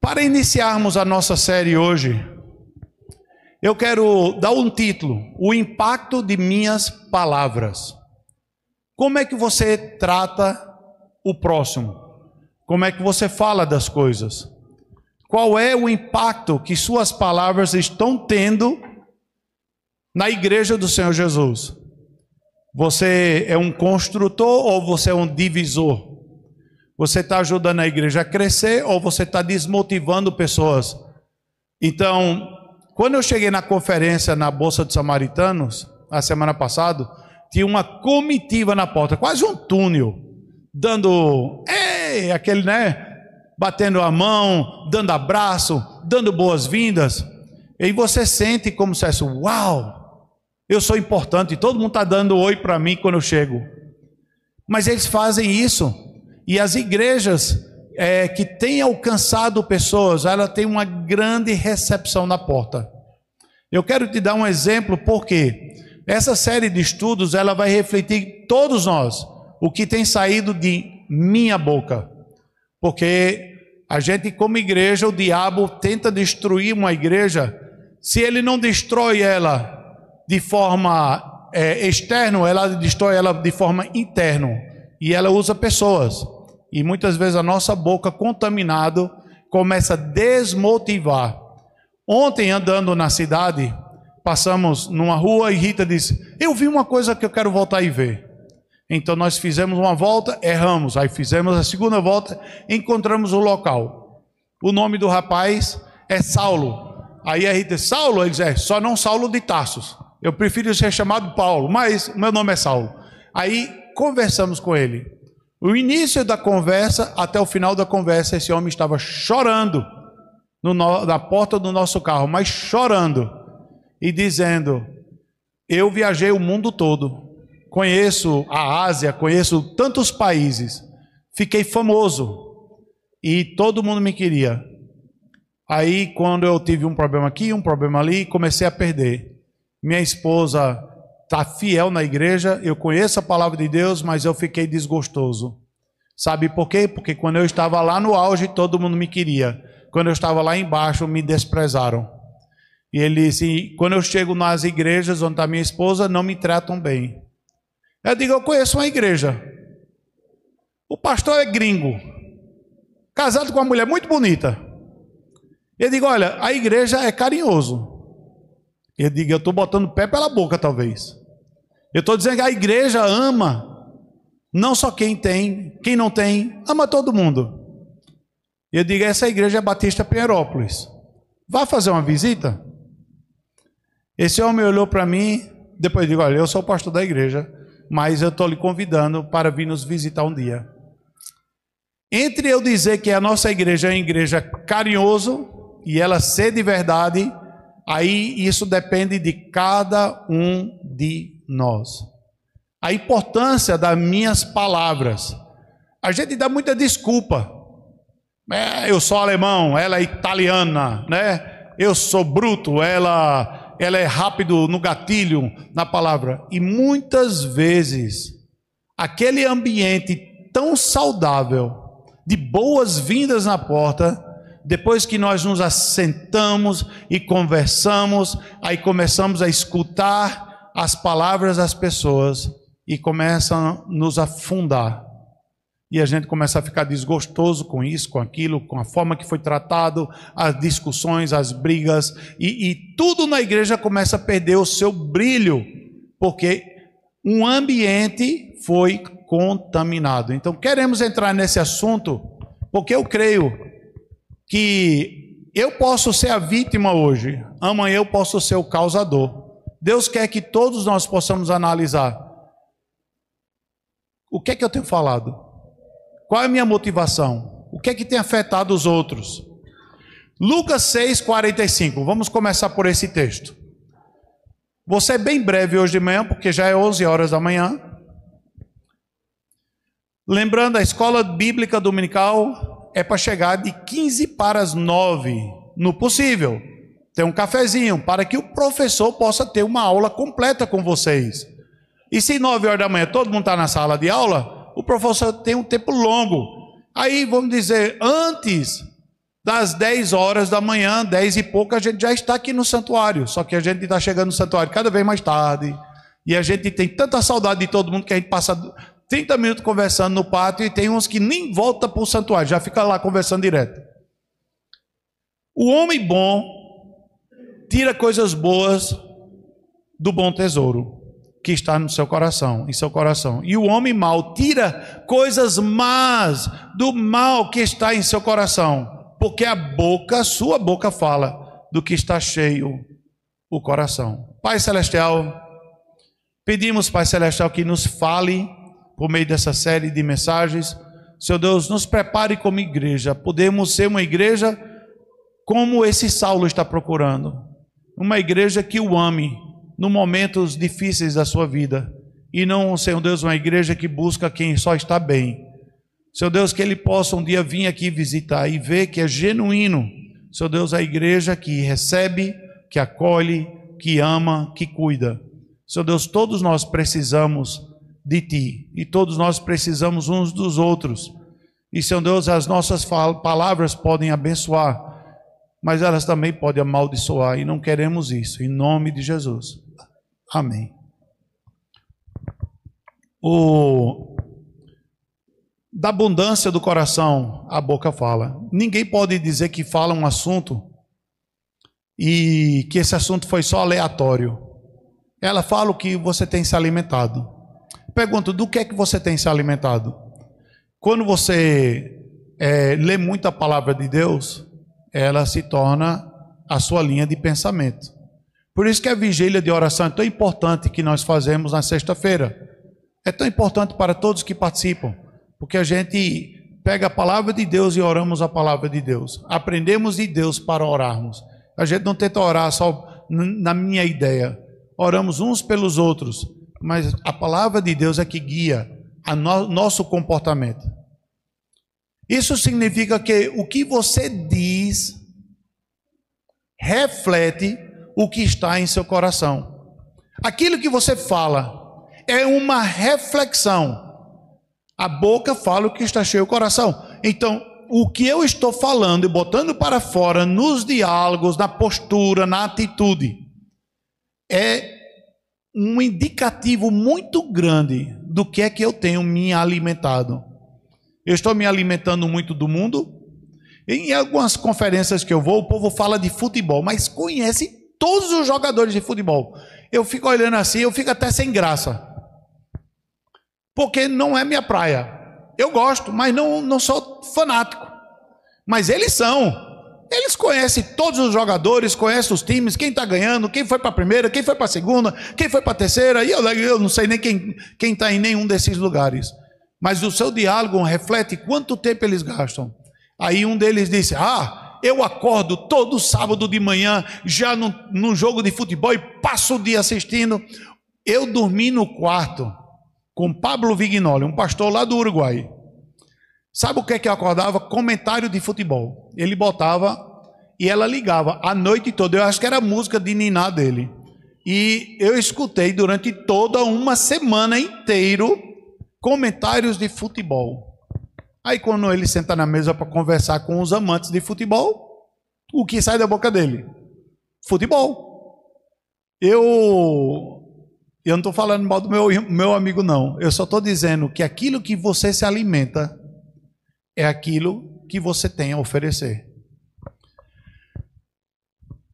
Para iniciarmos a nossa série hoje, eu quero dar um título: o impacto de minhas palavras. Como é que você trata o próximo? Como é que você fala das coisas? Qual é o impacto que suas palavras estão tendo na igreja do Senhor Jesus? Você é um construtor ou você é um divisor? Você está ajudando a igreja a crescer ou você está desmotivando pessoas? Então, quando eu cheguei na conferência na Bolsa dos Samaritanos, a semana passada, tinha uma comitiva na porta, quase um túnel, dando, aquele, batendo a mão, dando abraço, dando boas-vindas. E você sente como se fosse, uau, eu sou importante, todo mundo está dando oi para mim quando eu chego. Mas eles fazem isso, e as igrejas que têm alcançado pessoas, ela tem uma grande recepção na porta. Eu quero te dar um exemplo, porque essa série de estudos, ela vai refletir todos nós, o que tem saído de minha boca. Porque a gente, como igreja, o diabo tenta destruir uma igreja. Se ele não destrói ela de forma externa, ela destrói ela de forma interna. E ela usa pessoas. E muitas vezes a nossa boca contaminada começa a desmotivar. Ontem, andando na cidade, passamos numa rua e Rita disse, eu vi uma coisa que eu quero voltar e ver. Então nós fizemos uma volta, erramos. Aí fizemos a segunda volta, encontramos o local. O nome do rapaz é Saulo. Aí a Rita disse, Saulo? Ele disse, só não Saulo de Tarsos. Eu prefiro ser chamado Paulo, mas meu nome é Saulo. Aí conversamos com ele. O início da conversa, até o final da conversa, esse homem estava chorando na porta do nosso carro, mas chorando e dizendo, eu viajei o mundo todo, conheço a Ásia, conheço tantos países, fiquei famoso e todo mundo me queria. Aí quando eu tive um problema aqui, um problema ali, comecei a perder. Minha esposa está fiel na igreja, eu conheço a palavra de Deus, mas eu fiquei desgostoso. Sabe por quê? Porque quando eu estava lá no auge, todo mundo me queria. Quando eu estava lá embaixo, me desprezaram. E ele disse, quando eu chego nas igrejas onde está minha esposa, não me tratam bem. Eu digo, eu conheço uma igreja. O pastor é gringo, casado com uma mulher muito bonita. Eu digo, olha, a igreja é carinhoso. Eu digo, eu estou botando o pé pela boca talvez. Eu estou dizendo que a igreja ama, não só quem tem, quem não tem, ama todo mundo. Eu digo, essa igreja é Batista Pinheirópolis. Vá fazer uma visita? Esse homem olhou para mim, depois eu digo, olha, eu sou o pastor da igreja, mas eu estou lhe convidando para vir nos visitar um dia. Entre eu dizer que a nossa igreja é uma igreja carinhoso, e ela ser de verdade, aí isso depende de cada um de nós. A importância das minhas palavras. A gente dá muita desculpa. Eu sou alemão, ela é italiana, Eu sou bruto, ela é rápido no gatilho, na palavra. E muitas vezes, aquele ambiente tão saudável, de boas-vindas na porta, depois que nós nos assentamos e conversamos, aí começamos a escutar as palavras das pessoas e começam a nos afundar. E a gente começa a ficar desgostoso com isso, com aquilo, com a forma que foi tratado, as discussões, as brigas, e tudo na igreja começa a perder o seu brilho, porque um ambiente foi contaminado. Então queremos entrar nesse assunto, porque eu creio que eu posso ser a vítima hoje, amanhã eu posso ser o causador. Deus quer que todos nós possamos analisar. O que é que eu tenho falado? Qual é a minha motivação? O que é que tem afetado os outros? Lucas 6:45, vamos começar por esse texto. Vou ser bem breve hoje de manhã, porque já é 11 horas da manhã. Lembrando, a escola bíblica dominical é para chegar de 15 para as 9, no possível. Tem um cafezinho, para que o professor possa ter uma aula completa com vocês. E se 9 horas da manhã todo mundo está na sala de aula, o professor tem um tempo longo. Aí, vamos dizer, antes Das 10 horas da manhã, 10 e pouco, a gente já está aqui no santuário. Só que a gente está chegando no santuário cada vez mais tarde. E a gente tem tanta saudade de todo mundo que a gente passa 30 minutos conversando no pátio, e tem uns que nem voltam para o santuário, já fica lá conversando direto. O homem bom tira coisas boas do bom tesouro que está no seu coração, em seu coração. E o homem mau tira coisas más do mal que está em seu coração. Porque a sua boca fala do que está cheio o coração. Pai Celestial, pedimos, Pai Celestial, que nos fale por meio dessa série de mensagens. Senhor Deus, nos prepare como igreja. Podemos ser uma igreja como esse Saulo está procurando. Uma igreja que o ame nos momentos difíceis da sua vida. E não, Senhor Deus, uma igreja que busca quem só está bem. Senhor Deus, que ele possa um dia vir aqui visitar e ver que é genuíno, Senhor Deus, a igreja que recebe, que acolhe, que ama, que cuida. Senhor Deus, todos nós precisamos de Ti, e todos nós precisamos uns dos outros. E Senhor Deus, as nossas palavras podem abençoar, mas elas também podem amaldiçoar, e não queremos isso, em nome de Jesus. Amém. Da abundância do coração, a boca fala. Ninguém pode dizer que fala um assunto e que esse assunto foi só aleatório. Ela fala o que você tem se alimentado. Pergunto, do que é que você tem se alimentado? Quando você lê muito a palavra de Deus, ela se torna a sua linha de pensamento. Por isso que a vigília de oração é tão importante que nós fazemos na sexta-feira. É tão importante para todos que participam. Porque a gente pega a palavra de Deus e oramos a palavra de Deus. Aprendemos de Deus para orarmos. A gente não tenta orar só na minha ideia. Oramos uns pelos outros. Mas a palavra de Deus é que guia nosso comportamento. Isso significa que o que você diz reflete o que está em seu coração. Aquilo que você fala é uma reflexão. A boca fala o que está cheio o coração. Então, o que eu estou falando e botando para fora nos diálogos, na postura, na atitude, é um indicativo muito grande do que é que eu tenho me alimentado. Eu estou me alimentando muito do mundo. Em algumas conferências que eu vou, o povo fala de futebol, mas conhece todos os jogadores de futebol. Eu fico olhando assim, eu fico até sem graça. Porque não é minha praia. Eu gosto, mas não sou fanático. Mas eles são. Eles conhecem todos os jogadores, conhecem os times, quem está ganhando, quem foi para a primeira, quem foi para a segunda, quem foi para a terceira. E eu não sei nem quem está em nenhum desses lugares. Mas o seu diálogo reflete quanto tempo eles gastam. Aí um deles disse, eu acordo todo sábado de manhã, já no jogo de futebol, e passo o dia assistindo. Eu dormi no quarto com Pablo Vignoli, um pastor lá do Uruguai. Sabe o que é que eu acordava? Comentário de futebol. Ele botava e ela ligava a noite toda. Eu acho que era a música de niná dele. E eu escutei durante toda uma semana inteira comentários de futebol. Aí quando ele senta na mesa para conversar com os amantes de futebol, o que sai da boca dele? Futebol. Eu não estou falando mal do meu amigo, não. Eu só estou dizendo que aquilo que você se alimenta é aquilo que você tem a oferecer.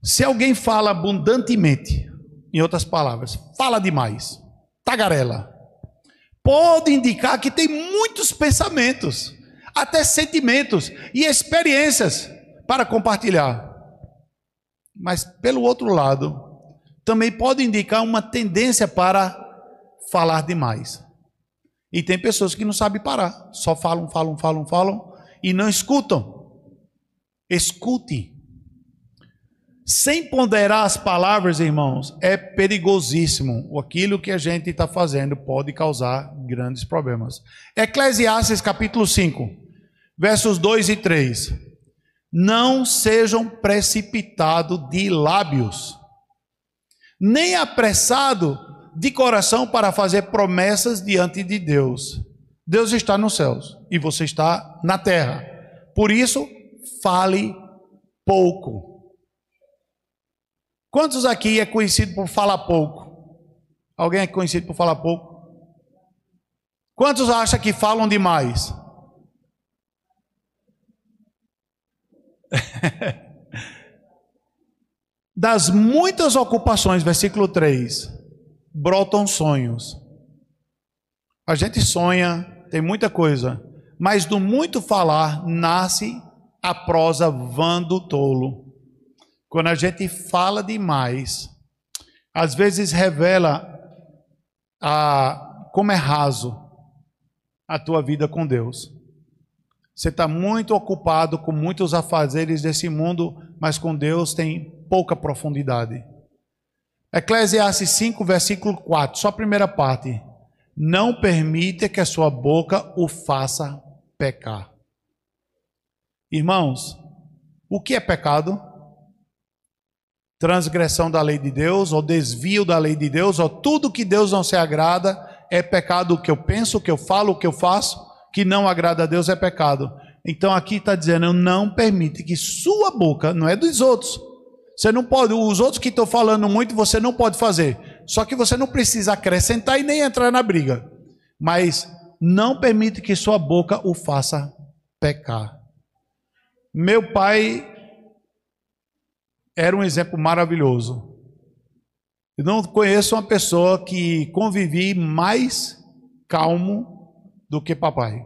Se alguém fala abundantemente, em outras palavras, fala demais, tagarela, pode indicar que tem muitos pensamentos, até sentimentos e experiências para compartilhar. Mas, pelo outro lado, também pode indicar uma tendência para falar demais. E tem pessoas que não sabem parar, só falam e não escutam. Escute. Sem ponderar as palavras, irmãos, é perigosíssimo. Aquilo que a gente está fazendo pode causar grandes problemas. Eclesiastes capítulo 5, versos 2 e 3. Não sejam precipitados de lábios, nem apressado de coração para fazer promessas diante de Deus. Deus está nos céus e você está na terra. Por isso, fale pouco. Quantos aqui é conhecido por falar pouco? Alguém é conhecido por falar pouco? Quantos acham que falam demais? Das muitas ocupações, versículo 3, brotam sonhos. A gente sonha, tem muita coisa, mas do muito falar nasce a prosa vã do tolo. Quando a gente fala demais, às vezes revela como é raso a tua vida com Deus. Você está muito ocupado com muitos afazeres desse mundo, mas com Deus tem pouca profundidade. Eclesiastes 5, versículo 4, só a primeira parte. Não permita que a sua boca o faça pecar. Irmãos, o que é pecado? Transgressão da lei de Deus, ou desvio da lei de Deus, ou tudo que Deus não se agrada é pecado. O que eu penso, o que eu falo, o que eu faço, que não agrada a Deus é pecado. Então aqui está dizendo, não permite que sua boca, não é dos outros, você não pode, os outros que estão falando muito, você não pode fazer, só que você não precisa acrescentar e nem entrar na briga, mas não permite que sua boca o faça pecar. Meu pai era um exemplo maravilhoso. Eu não conheço uma pessoa que convivi mais calmo do que papai.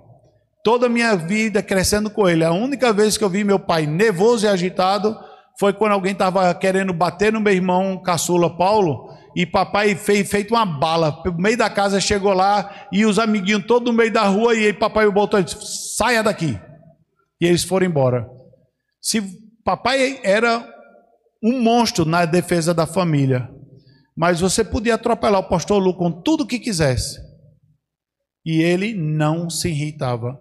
Toda a minha vida crescendo com ele, a única vez que eu vi meu pai nervoso e agitado foi quando alguém estava querendo bater no meu irmão caçula Paulo, e papai fez feito uma bala, no meio da casa chegou lá, e os amiguinhos todos no meio da rua, e aí papai botou e disse, saia daqui, e eles foram embora. Se papai era um monstro na defesa da família, mas você podia atropelar o pastor Lu com tudo que quisesse, e ele não se irritava.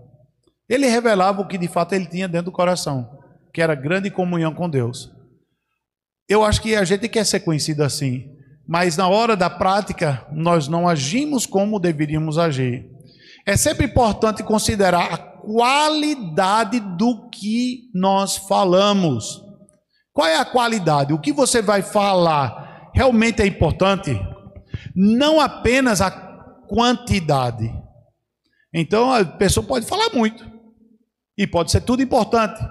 Ele revelava o que de fato ele tinha dentro do coração, que era grande comunhão com Deus. Eu acho que a gente quer ser conhecido assim, mas na hora da prática, nós não agimos como deveríamos agir. É sempre importante considerar a qualidade do que nós falamos. Qual é a qualidade? O que você vai falar realmente é importante? Não apenas a quantidade. Então a pessoa pode falar muito, e pode ser tudo importante,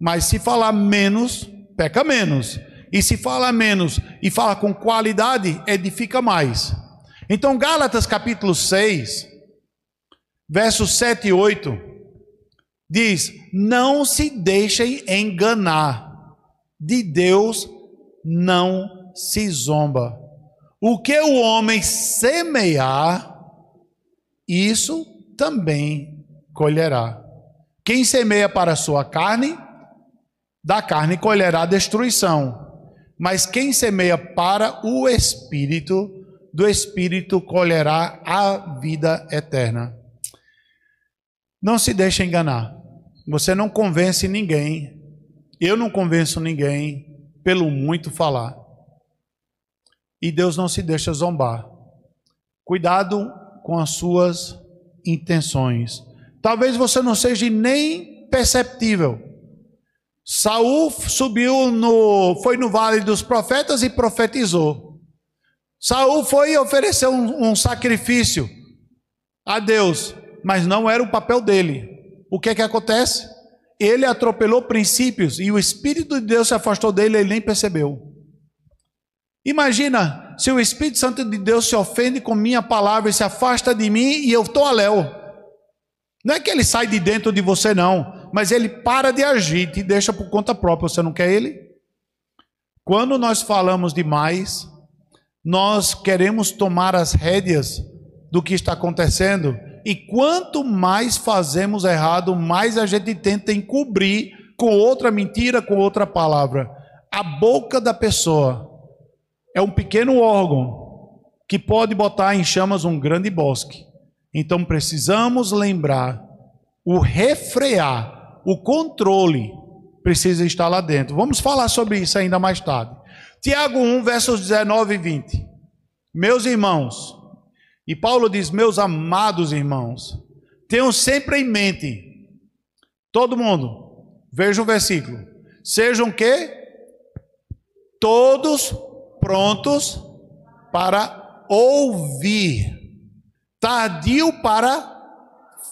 mas se falar menos, peca menos. E se fala menos e fala com qualidade, edifica mais. Então Gálatas capítulo 6, versos 7 e 8, diz, não se deixem enganar, de Deus não se zomba. O que o homem semear, isso também colherá. Quem semeia para a sua carne, da carne colherá destruição. Mas quem semeia para o Espírito, do Espírito colherá a vida eterna. Não se deixe enganar. Você não convence ninguém. Eu não convenço ninguém pelo muito falar. E Deus não se deixa zombar. Cuidado com as suas intenções. Talvez você não seja nem perceptível. Saul foi no vale dos profetas e profetizou. Saul foi e ofereceu um sacrifício a Deus, mas não era o papel dele. O que é que acontece? Ele atropelou princípios e o Espírito de Deus se afastou dele e ele nem percebeu. Imagina se o Espírito Santo de Deus se ofende com minha palavra e se afasta de mim e eu estou a léu. Não é que ele sai de dentro de você não, mas ele para de agir, te deixa por conta própria. Você não quer ele? Quando nós falamos demais, nós queremos tomar as rédeas do que está acontecendo, e quanto mais fazemos errado, mais a gente tenta encobrir com outra mentira, com outra palavra. A boca da pessoa é um pequeno órgão que pode botar em chamas um grande bosque. Então precisamos lembrar, o refrear, o controle precisa estar lá dentro. Vamos falar sobre isso ainda mais tarde. Tiago 1, versos 19 e 20. Meus irmãos, e Paulo diz, meus amados irmãos, tenham sempre em mente, todo mundo, Veja o versículo. Sejam que todos prontos para ouvir, tardio para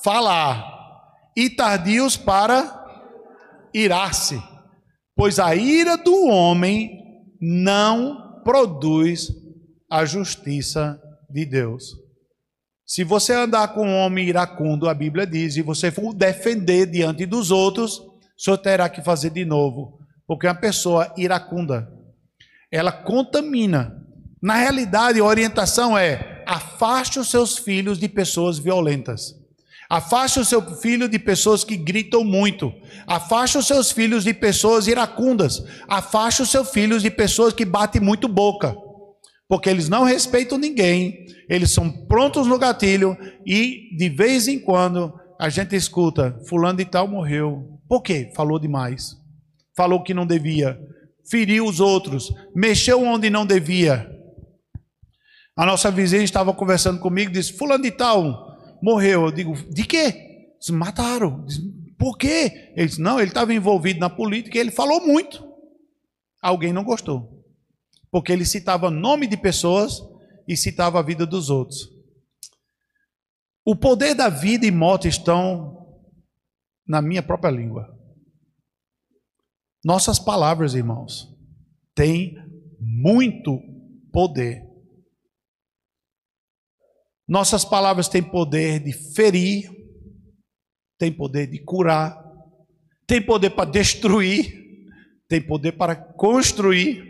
falar e tardios para irar-se, pois a ira do homem não produz a justiça de Deus. Se você andar com um homem iracundo, a Bíblia diz, e você for defender diante dos outros, o senhor terá que fazer de novo, porque uma pessoa iracunda, ela contamina. Na realidade, a orientação é: afaste os seus filhos de pessoas violentas. Afaste o seu filho de pessoas que gritam muito. Afaste os seus filhos de pessoas iracundas. Afaste os seus filhos de pessoas que batem muito boca. Porque eles não respeitam ninguém. Eles são prontos no gatilho. E de vez em quando a gente escuta: fulano de tal morreu. Por quê? Falou demais. Falou que não devia. Feriu os outros. Mexeu onde não devia. A nossa vizinha estava conversando comigo e disse: fulano de tal morreu. Eu digo: de quê? Eles mataram. Disse: por quê? Ele disse: não, ele estava envolvido na política e ele falou muito. Alguém não gostou. Porque ele citava nome de pessoas e citava a vida dos outros. O poder da vida e morte estão na minha própria língua. Nossas palavras, irmãos, têm muito poder. Nossas palavras têm poder de ferir, têm poder de curar, têm poder para destruir, têm poder para construir,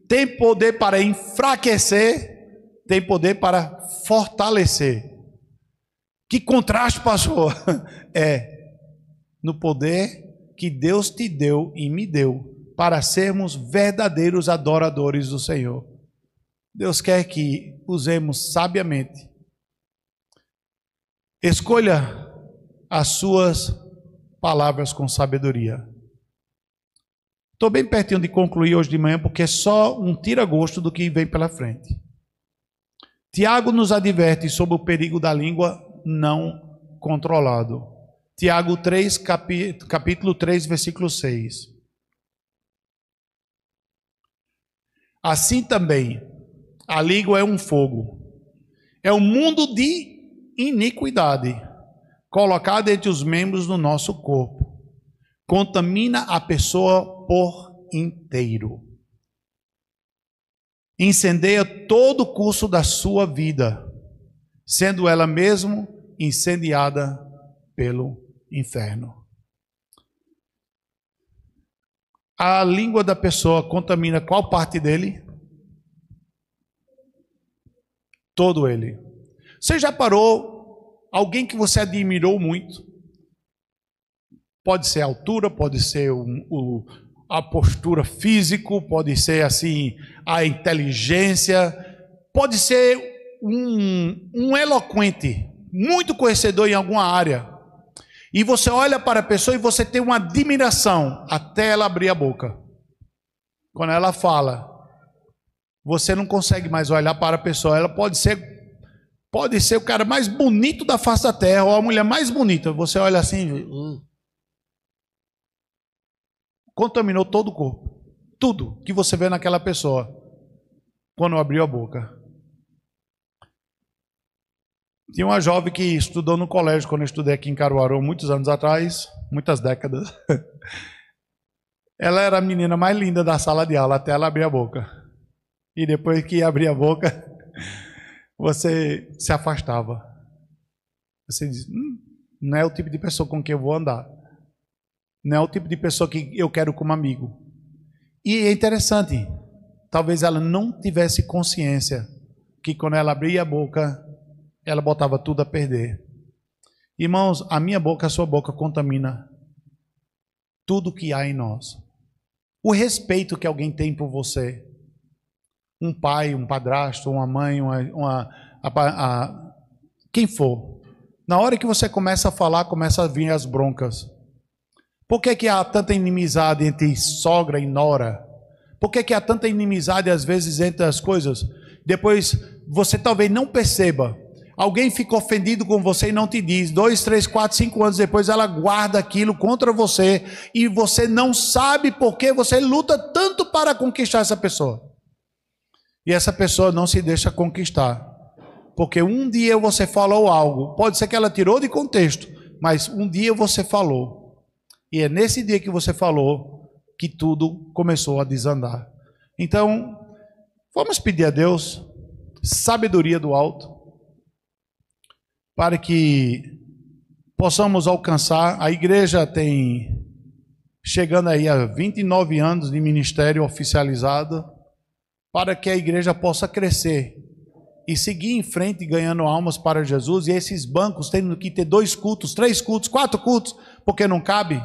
têm poder para enfraquecer, têm poder para fortalecer. Que contraste, pastor, é no poder que Deus te deu e me deu para sermos verdadeiros adoradores do Senhor. Deus quer que usemos sabiamente. Escolha as suas palavras com sabedoria. Estou bem pertinho de concluir hoje de manhã, porque é só um tira-gosto do que vem pela frente. Tiago nos adverte sobre o perigo da língua não controlado. Tiago 3, capítulo 3, versículo 6. Assim também, a língua é um fogo. É um mundo de iniquidade, colocado entre os membros do nosso corpo. Contamina a pessoa por inteiro. Incendeia todo o curso da sua vida, sendo ela mesmo incendiada pelo inferno. A língua da pessoa contamina qual parte dele? Todo ele. Você já parou alguém que você admirou muito? Pode ser a altura, pode ser a postura física, pode ser assim a inteligência, pode ser um eloquente, muito conhecedor em alguma área. E você olha para a pessoa e você tem uma admiração até ela abrir a boca. Quando ela fala, você não consegue mais olhar para a pessoa. Ela pode ser o cara mais bonito da face da terra, ou a mulher mais bonita. Você olha assim, contaminou todo o corpo. Tudo que você vê naquela pessoa, quando abriu a boca. Tinha uma jovem que estudou no colégio, quando eu estudei aqui em Caruaru, muitos anos atrás, muitas décadas. Ela era a menina mais linda da sala de aula, até ela abrir a boca. E depois que abria a boca, você se afastava. Você diz: não é o tipo de pessoa com quem eu vou andar. Não é o tipo de pessoa que eu quero como amigo. E é interessante, talvez ela não tivesse consciência que quando ela abria a boca, ela botava tudo a perder. Irmãos, a minha boca, a sua boca contamina tudo que há em nós. O respeito que alguém tem por você, um pai, um padrasto, uma mãe, quem for, na hora que você começa a falar, começa a vir as broncas. Por que há tanta inimizade entre sogra e nora? Por que há tanta inimizade às vezes entre as coisas? Depois você talvez não perceba. Alguém fica ofendido com você e não te diz. 2, 3, 4, 5 anos depois ela guarda aquilo contra você e você não sabe por que você luta tanto para conquistar essa pessoa. E essa pessoa não se deixa conquistar. Porque um dia você falou algo, pode ser que ela tirou de contexto, mas um dia você falou. E é nesse dia que você falou que tudo começou a desandar. Então, vamos pedir a Deus sabedoria do alto, para que possamos alcançar. A igreja tem, chegando aí a 29 anos de ministério oficializado, para que a igreja possa crescer e seguir em frente ganhando almas para Jesus, e esses bancos tendo que ter 2 cultos, 3 cultos, 4 cultos, porque não cabe.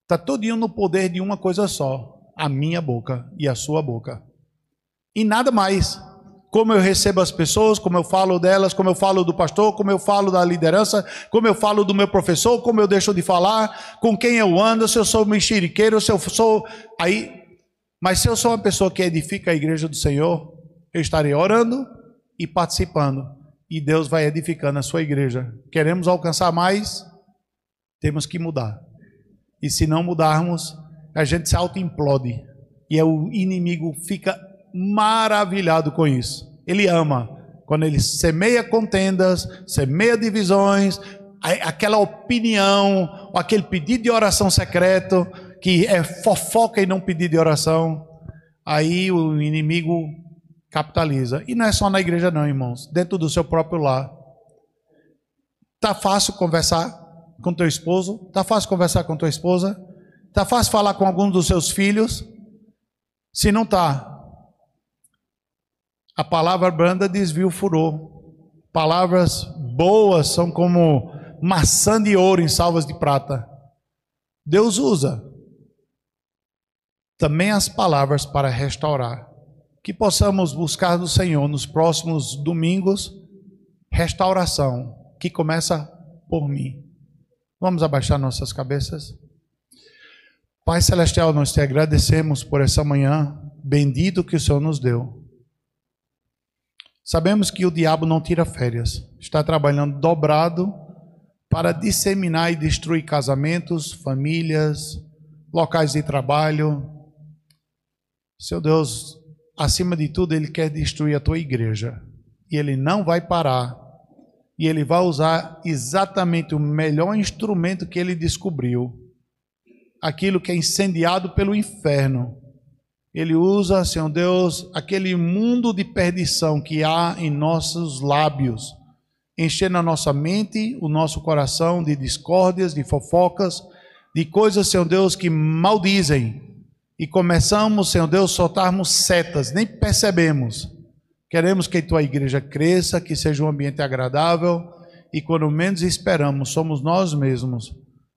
Está todinho no poder de uma coisa só, a minha boca e a sua boca. E nada mais. Como eu recebo as pessoas, como eu falo delas, como eu falo do pastor, como eu falo da liderança, como eu falo do meu professor, como eu deixo de falar, com quem eu ando, se eu sou mexeriqueiro, se eu sou... Mas se eu sou uma pessoa que edifica a igreja do Senhor, eu estarei orando e participando. E Deus vai edificando a sua igreja. Queremos alcançar mais? Temos que mudar. E se não mudarmos, a gente se auto-implode. E o inimigo fica maravilhado com isso. Ele ama quando ele semeia contendas, semeia divisões, aquela opinião, ou aquele pedido de oração secreto, que é fofoca e não pedido de oração. Aí o inimigo capitaliza. E não é só na igreja não, irmãos, dentro do seu próprio lar. Tá fácil conversar com teu esposo? Tá fácil conversar com tua esposa? Tá fácil falar com algum dos seus filhos? Se não tá, a palavra branda desvia o furor. Palavras boas são como maçã de ouro em salvas de prata. Deus usa também as palavras para restaurar. Que possamos buscar do Senhor nos próximos domingos restauração, que começa por mim. Vamos abaixar nossas cabeças. Pai Celestial, nós te agradecemos por essa manhã bendito que o Senhor nos deu. Sabemos que o diabo não tira férias, está trabalhando dobrado para disseminar e destruir casamentos, famílias, locais de trabalho. Seu Deus, acima de tudo, Ele quer destruir a tua igreja. E Ele não vai parar. E Ele vai usar exatamente o melhor instrumento que Ele descobriu. Aquilo que é incendiado pelo inferno. Ele usa, Senhor Deus, aquele mundo de perdição que há em nossos lábios, enchendo a nossa mente, o nosso coração de discórdias, de fofocas, de coisas, Senhor Deus, que maldizem. E começamos, Senhor Deus, a soltarmos setas, nem percebemos. Queremos que a tua igreja cresça, que seja um ambiente agradável, e quando menos esperamos, somos nós mesmos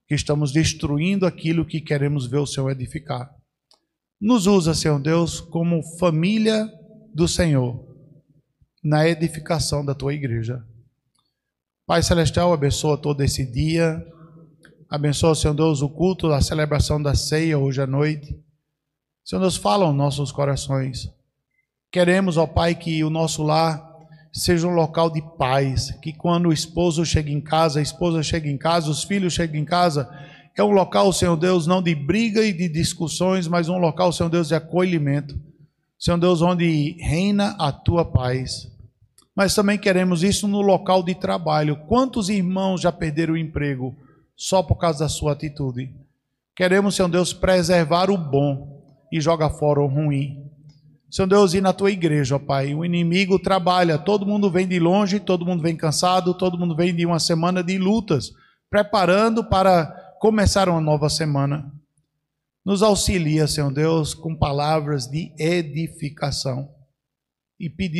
que estamos destruindo aquilo que queremos ver o Senhor edificar. Nos usa, Senhor Deus, como família do Senhor, na edificação da tua igreja. Pai Celestial, abençoa todo esse dia, abençoa, Senhor Deus, o culto, a celebração da ceia hoje à noite. Senhor Deus, fala aos nossos corações. Queremos, ó Pai, que o nosso lar seja um local de paz, que quando o esposo chega em casa, a esposa chega em casa, os filhos chegam em casa, é um local, Senhor Deus, não de briga e de discussões, mas um local, Senhor Deus, de acolhimento. Senhor Deus, onde reina a tua paz. Mas também queremos isso no local de trabalho. Quantos irmãos já perderam o emprego só por causa da sua atitude? Queremos, Senhor Deus, preservar o bom e jogar fora o ruim. Senhor Deus, e na tua igreja, ó Pai, o inimigo trabalha, todo mundo vem de longe, todo mundo vem cansado, todo mundo vem de uma semana de lutas, preparando para começar uma nova semana. Nos auxilia, Senhor Deus, com palavras de edificação e pedir